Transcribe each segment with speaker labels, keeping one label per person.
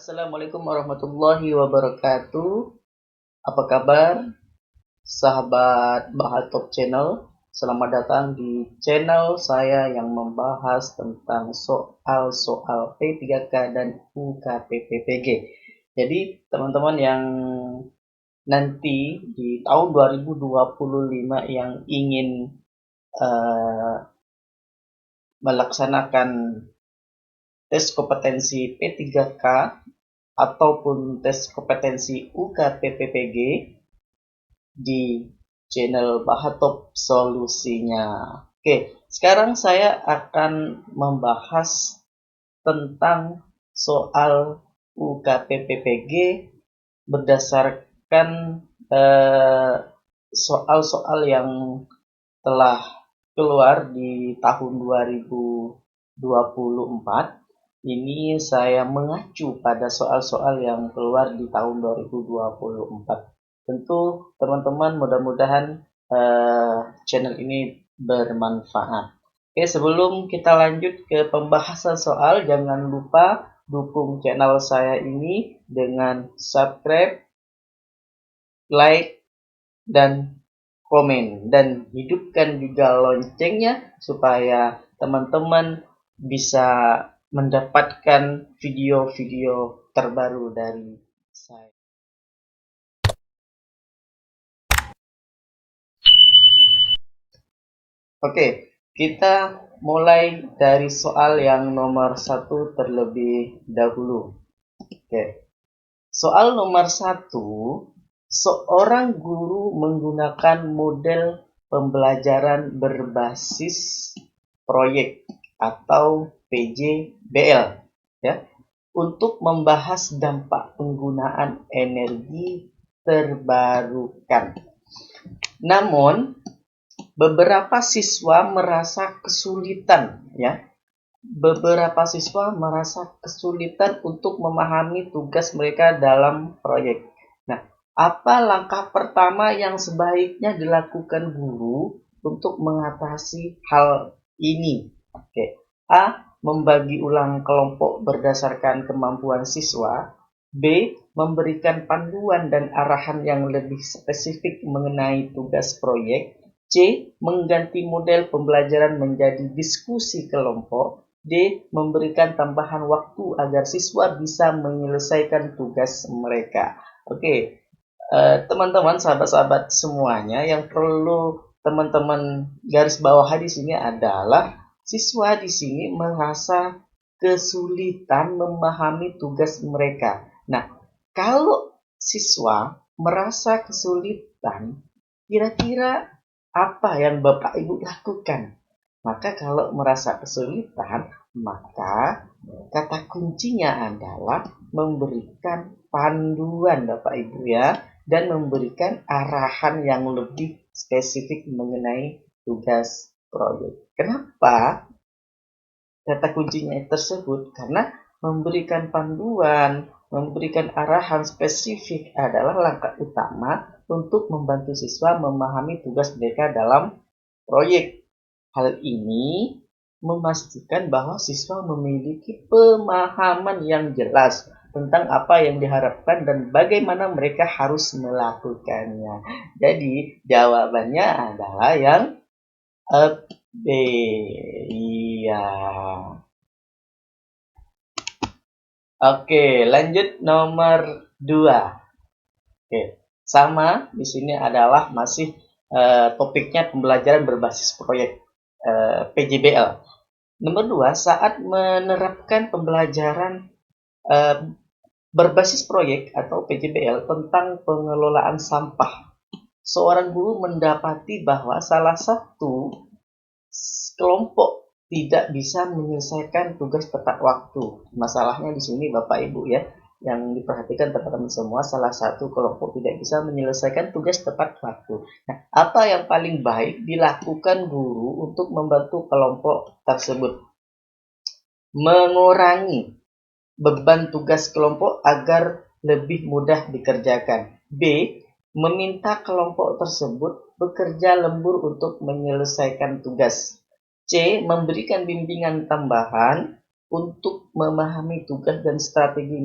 Speaker 1: Assalamualaikum warahmatullahi wabarakatuh. Apa kabar, sahabat Bahatop Channel? Selamat datang di channel saya yang membahas tentang soal-soal P3K dan UKPPPG. Jadi, teman-teman yang nanti di tahun 2025 yang ingin uh, melaksanakan tes kompetensi P3K ataupun tes kompetensi UKPPPG di channel Bahatop Solusinya. Oke, sekarang saya akan membahas tentang soal UKPPPG berdasarkan soal-soal yang telah keluar di tahun 2024. Ini saya mengacu pada soal-soal yang keluar di tahun 2024. Tentu teman-teman mudah-mudahan channel ini bermanfaat. Oke, sebelum kita lanjut ke pembahasan soal, jangan lupa dukung channel saya ini dengan subscribe, like, dan komen, dan hidupkan juga loncengnya supaya teman-teman bisa mendapatkan video-video terbaru dari saya. Oke, kita mulai dari soal yang nomor 1 terlebih dahulu. Oke, soal nomor 1, seorang guru menggunakan model pembelajaran berbasis proyek atau PJBL ya, untuk membahas dampak penggunaan energi terbarukan. Namun, beberapa siswa merasa kesulitan untuk memahami tugas mereka dalam proyek. Nah, apa langkah pertama yang sebaiknya dilakukan guru untuk mengatasi hal ini? Oke. A. Membagi ulang kelompok berdasarkan kemampuan siswa. B. Memberikan panduan dan arahan yang lebih spesifik mengenai tugas proyek. C. Mengganti model pembelajaran menjadi diskusi kelompok. D. Memberikan tambahan waktu agar siswa bisa menyelesaikan tugas mereka. Oke, teman-teman, sahabat-sahabat semuanya, yang perlu teman-teman garis bawahi di sini adalah siswa di sini merasa kesulitan memahami tugas mereka. Nah, kalau siswa merasa kesulitan, kira-kira apa yang Bapak Ibu lakukan? Maka kalau merasa kesulitan, maka kata kuncinya adalah memberikan panduan Bapak Ibu ya, dan memberikan arahan yang lebih spesifik mengenai tugas proyek. Kenapa kata kuncinya tersebut? Karena memberikan panduan, memberikan arahan spesifik adalah langkah utama untuk membantu siswa memahami tugas mereka dalam proyek. Hal ini memastikan bahwa siswa memiliki pemahaman yang jelas tentang apa yang diharapkan dan bagaimana mereka harus melakukannya. Jadi jawabannya adalah yang B. Iya. Oke, lanjut nomor 2. Oke, sama di sini adalah masih topiknya pembelajaran berbasis proyek PJBL. Nomor 2, saat menerapkan pembelajaran berbasis proyek atau PJBL tentang pengelolaan sampah, seorang guru mendapati bahwa salah satu kelompok tidak bisa menyelesaikan tugas tepat waktu. Masalahnya di sini Bapak Ibu ya, yang diperhatikan teman-teman semua, salah satu kelompok tidak bisa menyelesaikan tugas tepat waktu. Nah, apa yang paling baik dilakukan guru untuk membantu kelompok tersebut? Mengurangi beban tugas kelompok agar lebih mudah dikerjakan. B. Meminta kelompok tersebut bekerja lembur untuk menyelesaikan tugas. C. Memberikan bimbingan tambahan untuk memahami tugas dan strategi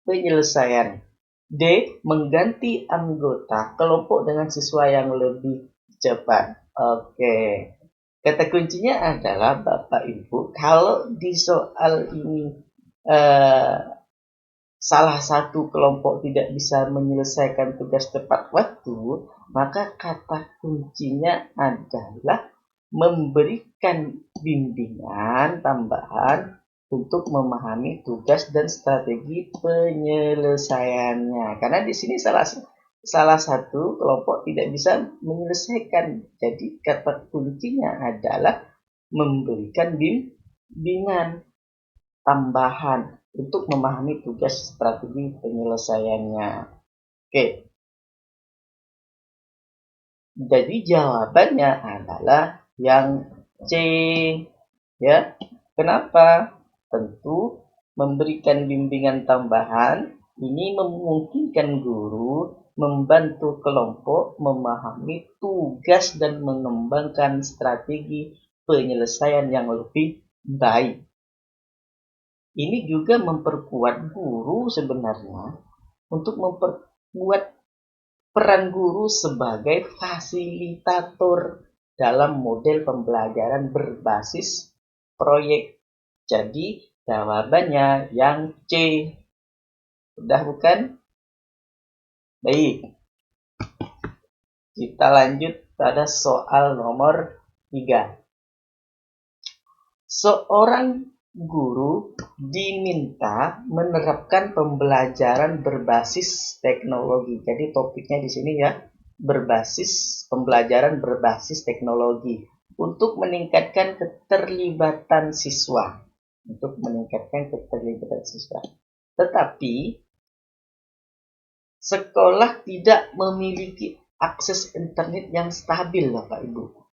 Speaker 1: penyelesaian. D. Mengganti anggota kelompok dengan siswa yang lebih cepat. Oke. Kata kuncinya adalah Bapak Ibu, kalau di soal ini eh, salah satu kelompok tidak bisa menyelesaikan tugas tepat waktu, maka kata kuncinya adalah memberikan bimbingan tambahan untuk memahami tugas dan strategi penyelesaiannya. Karena di sini salah satu kelompok tidak bisa menyelesaikan. Jadi kata kuncinya adalah memberikan bimbingan tambahan untuk memahami tugas strategi penyelesaiannya. Oke, jadi jawabannya adalah yang C. Ya, kenapa? Tentu memberikan bimbingan tambahan ini memungkinkan guru membantu kelompok memahami tugas dan mengembangkan strategi penyelesaian yang lebih baik. Ini juga memperkuat guru sebenarnya untuk memperkuat peran guru sebagai fasilitator dalam model pembelajaran berbasis proyek. Jadi jawabannya yang C. Sudah bukan? Baik. Kita lanjut pada soal nomor 3. Seorang guru diminta menerapkan pembelajaran berbasis teknologi. Jadi topiknya di sini ya, pembelajaran berbasis teknologi untuk meningkatkan keterlibatan siswa. Tetapi sekolah tidak memiliki akses internet yang stabil, Bapak Ibu.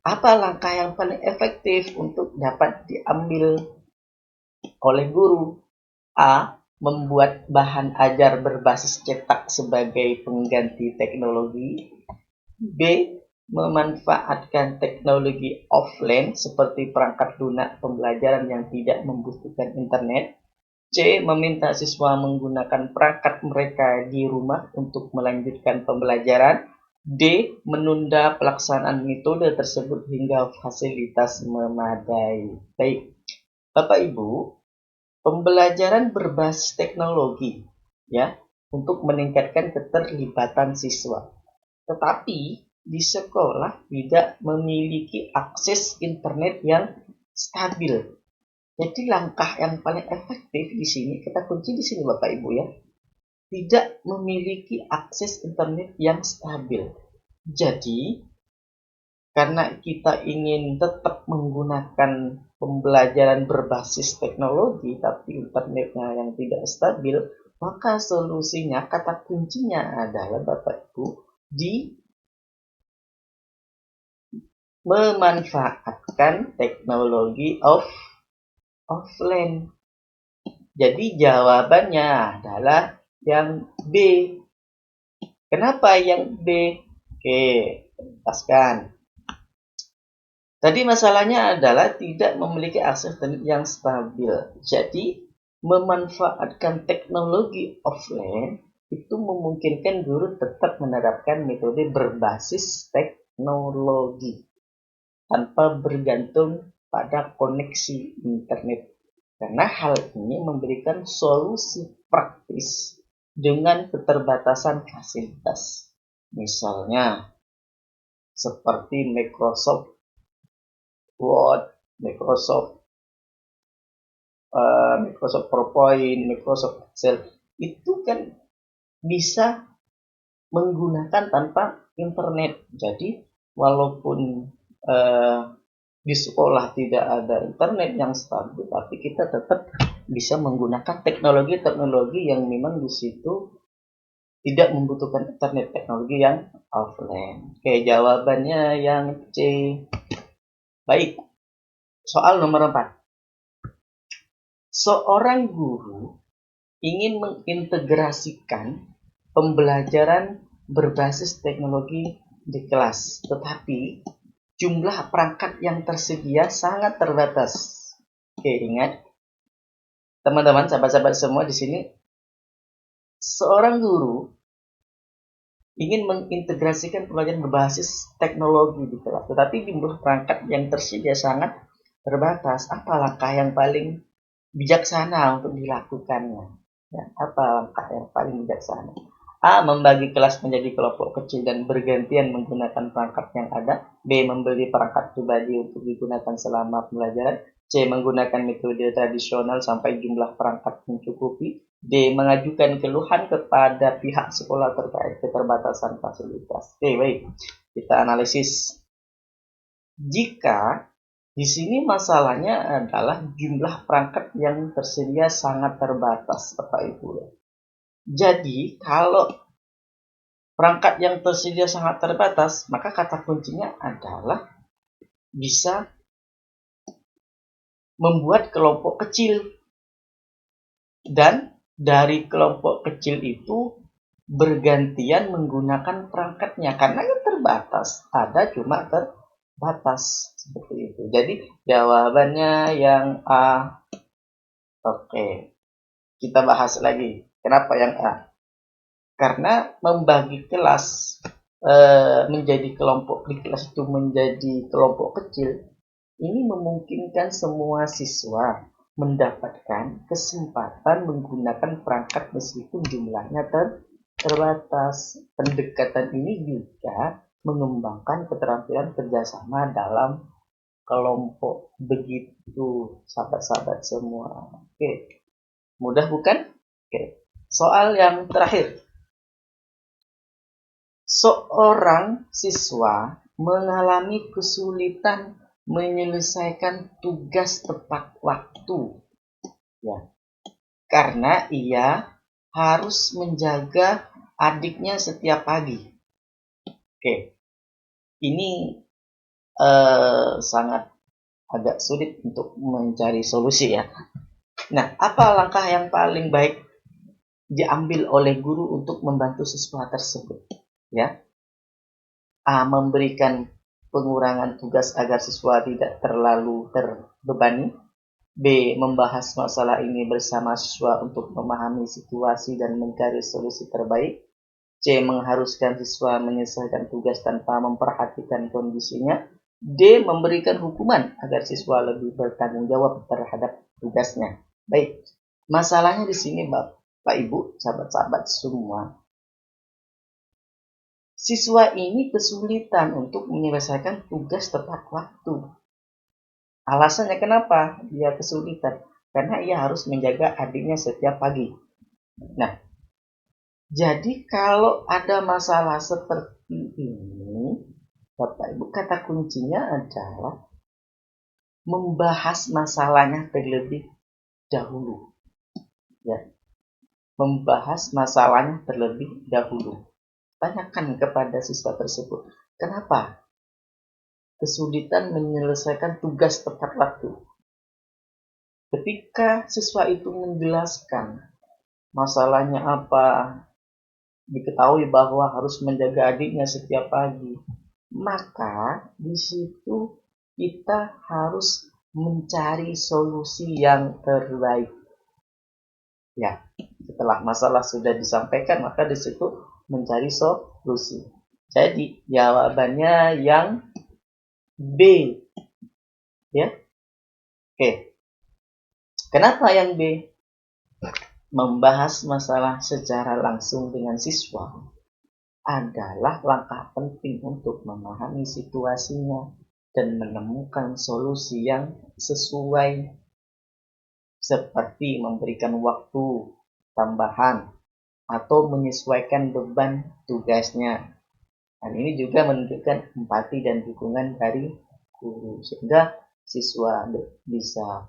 Speaker 1: Apa langkah yang paling efektif untuk dapat diambil oleh guru? A. Membuat bahan ajar berbasis cetak sebagai pengganti teknologi. B. Memanfaatkan teknologi offline seperti perangkat lunak pembelajaran yang tidak membutuhkan internet. C. Meminta siswa menggunakan perangkat mereka di rumah untuk melanjutkan pembelajaran. D. Menunda pelaksanaan metode tersebut hingga fasilitas memadai. Baik, Bapak Ibu, pembelajaran berbasis teknologi ya untuk meningkatkan keterlibatan siswa. Tetapi di sekolah tidak memiliki akses internet yang stabil. Jadi langkah yang paling efektif di sini, kata kunci di sini Bapak Ibu ya, tidak memiliki akses internet yang stabil. Jadi, karena kita ingin tetap menggunakan pembelajaran berbasis teknologi, tapi internetnya yang tidak stabil, maka solusinya, kata kuncinya adalah Bapak Ibu, di memanfaatkan teknologi offline. Jadi jawabannya adalah yang B. Kenapa yang B? Oke, jelaskan. Tadi masalahnya adalah tidak memiliki akses internet yang stabil. Jadi, memanfaatkan teknologi offline itu memungkinkan guru tetap menerapkan metode berbasis teknologi tanpa bergantung pada koneksi internet. Karena hal ini memberikan solusi praktis dengan keterbatasan fasilitas. Misalnya, seperti Microsoft Word, Microsoft PowerPoint, Microsoft Excel, itu kan bisa menggunakan tanpa internet. Jadi, walaupun di sekolah tidak ada internet yang stabil, tapi kita tetap bisa menggunakan teknologi-teknologi yang memang di situ tidak membutuhkan internet, teknologi yang offline. Oke, jawabannya yang C. Baik, soal nomor 4. Seorang guru ingin mengintegrasikan pembelajaran berbasis teknologi di kelas, tetapi jumlah perangkat yang tersedia sangat terbatas. Oke, ingat teman-teman, sahabat-sahabat semua di sini, seorang guru ingin mengintegrasikan pelajaran berbasis teknologi di kelas, tetapi jumlah perangkat yang tersedia sangat terbatas. Apa langkah yang paling bijaksana untuk dilakukannya? Ya, apa langkah yang paling bijaksana? A. Membagi kelas menjadi kelompok kecil dan bergantian menggunakan perangkat yang ada. B. Membeli perangkat pribadi untuk digunakan selama pembelajaran. C. Menggunakan metode tradisional sampai jumlah perangkat mencukupi. D. Mengajukan keluhan kepada pihak sekolah terkait keterbatasan fasilitas. Oke, baik. Kita analisis. Jika di sini masalahnya adalah jumlah perangkat yang tersedia sangat terbatas, Bapak Ibu. Jadi, kalau perangkat yang tersedia sangat terbatas, maka kata kuncinya adalah bisa membuat kelompok kecil. Dan dari kelompok kecil itu bergantian menggunakan perangkatnya. Karena yang terbatas, ada cuma terbatas. Seperti itu. Jadi jawabannya yang A. Oke, kita bahas lagi. Kenapa yang A? Karena membagi kelas menjadi kelompok di kelas itu menjadi kelompok kecil, ini memungkinkan semua siswa mendapatkan kesempatan menggunakan perangkat meskipun jumlahnya terbatas. Pendekatan ini juga mengembangkan keterampilan kerjasama dalam kelompok. Begitu, sahabat-sahabat semua. Oke, mudah bukan? Oke, soal yang terakhir. Seorang siswa mengalami kesulitan menyelesaikan tugas tepat waktu, ya, karena ia harus menjaga adiknya setiap pagi. Oke, ini sangat agak sulit untuk mencari solusi, ya. Nah, apa langkah yang paling baik diambil oleh guru untuk membantu siswa tersebut? Ya, A. Memberikan pengurangan tugas agar siswa tidak terlalu terbebani. B. Membahas masalah ini bersama siswa untuk memahami situasi dan mencari solusi terbaik. C. Mengharuskan siswa menyelesaikan tugas tanpa memperhatikan kondisinya. D. Memberikan hukuman agar siswa lebih bertanggung jawab terhadap tugasnya. Baik, masalahnya di sini Bapak Ibu, sahabat-sahabat semua. Siswa ini kesulitan untuk menyelesaikan tugas tepat waktu. Alasannya kenapa dia kesulitan? Karena ia harus menjaga adiknya setiap pagi. Nah, jadi kalau ada masalah seperti ini, Bapak Ibu, kata kuncinya adalah membahas masalahnya terlebih dahulu. Ya, membahas masalahnya terlebih dahulu. Tanyakan kepada siswa tersebut, kenapa kesulitan menyelesaikan tugas tepat waktu? Ketika siswa itu menjelaskan masalahnya apa, diketahui bahwa harus menjaga adiknya setiap pagi, maka di situ kita harus mencari solusi yang terbaik. Ya, setelah masalah sudah disampaikan, maka di situ mencari solusi. Jadi jawabannya yang B, ya. Oke. Kenapa yang B? Membahas masalah secara langsung dengan siswa adalah langkah penting untuk memahami situasinya dan menemukan solusi yang sesuai, seperti memberikan waktu tambahan atau menyesuaikan beban tugasnya. Dan ini juga menunjukkan empati dan dukungan dari guru, sehingga siswa bisa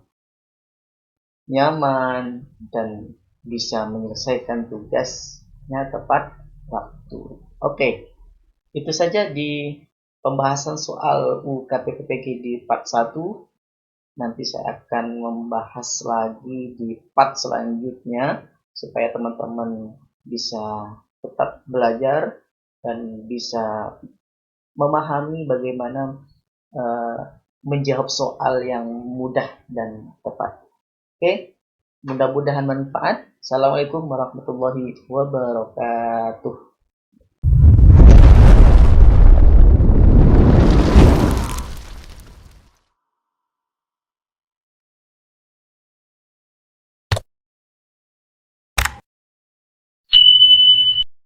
Speaker 1: nyaman dan bisa menyelesaikan tugasnya tepat waktu. Oke, itu saja di pembahasan soal UKPPG di part 1. Nanti saya akan membahas lagi di part selanjutnya supaya teman-teman bisa tetap belajar dan bisa memahami bagaimana menjawab soal yang mudah dan tepat. Oke, Mudah-mudahan manfaat. Assalamualaikum warahmatullahi wabarakatuh.